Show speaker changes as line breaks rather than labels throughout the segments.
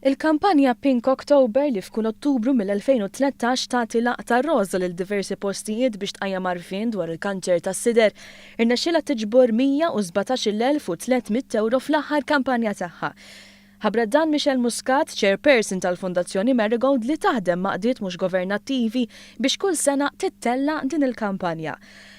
Il-kampanja Pink October li f'kull Ottubru mill-2013 tagħti laqta roża lil diversi postijiet biex tqajjem għarfien dwar il-kanċer tas-sider. Irnexxielha tiġbor 117,300 euro fl-aħħar kampanja tagħha. Ħabret dan Michelle Muscat, chairperson tal-Fondazzjoni Marigold li taħdem ma' qdiet mhux governattivi biex kull sena tittella din il-kampanja.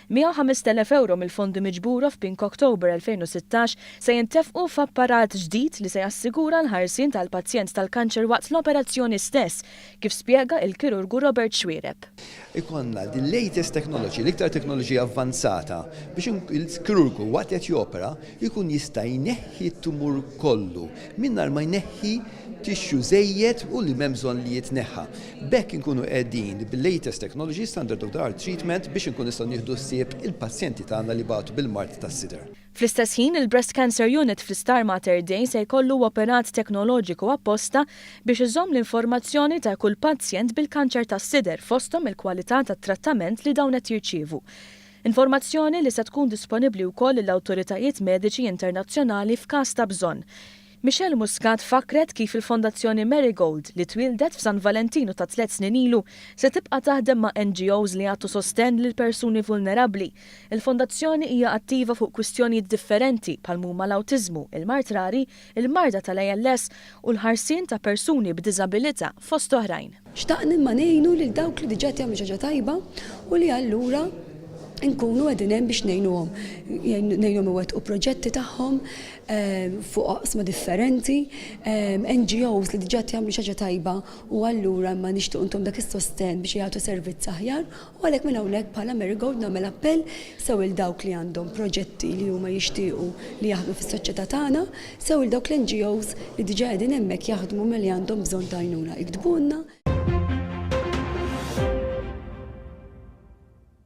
105,000 euro mill-fondi miġbura f'Pink October 2016 se jintefqu f'apparat ġdid li se jassigura l-ħarsien tal-pazjent tal-kanċer waqt l-operazzjoni stess, kif spjega il-kirurgu Robert Xwiereb.
Ikonna the latest technology, l-iktar teknoloġija avvanzata biex il-kirurgu waqt qed jopera jkun jista' jneħħi t-tumur kollu minnar ma jneħħi tixxu żejjed u li m'hemm bżonn li jitneħħa. Bekk inkunu qegħdin bil-latest technology, standard of the art treatment biex inkun nistgħu nieħdu ssieb il-pazjenti tagħna li bagħtu bil-mart tas-sider.
Fl-istess ħin, il-Breast Cancer Unit fl-Star Mater Dei se jkollu operat teknoloġiku apposta biex iżomm l-informazzjoni ta' kull pazjent bil-kanċer tas-sider fosthom il-kwalità tat-trattament li dawn qed jirċievu. Informazzjoni li se tkun disponibbli wkoll lill-awtoritajiet mediċi internazzjonali f'każ ta' bżonn. Michelle Muscat fakret kif il-Fondazzjoni Marigold li twildet f'San Valentino ta' 3 snin ilu se tibqa' taħdem ma' NGOs li jagħtu sosten lil persuni vulnerabbli. Il-Fondazzjoni hija attiva fuq kwistjonijiet differenti bħal huma l-awtiżmu, il-mart rari, il-marda tal-ALS u l-ħarsien ta' persuni b'diżabilità fost oħrajn.
Xtaqna imma ngħinu lil dawk li diġà jagħmlu ħaġa tajba u li allura nkunu qegħdin hemm biex ngħinuhom iwettqu proġetti tagħhom fuq oqsma differenti, NGOs li diġà jagħmlu xi ħaġa tajba u allura ma nixtiequ intom dak is-sosten biex jagħtu servizz aħjar u għalhekk minn hawnhekk bħala Marigold nagħmel appell sew il dawk li għandhom proġetti li huma jixtiequ li jaħdmu fis-soċjetà tagħna, sew il dawk l-NGOs li diġà qegħdin hemmhekk jaħdmu milli għandhom bżonn ta' għajnuna. Iktbulna.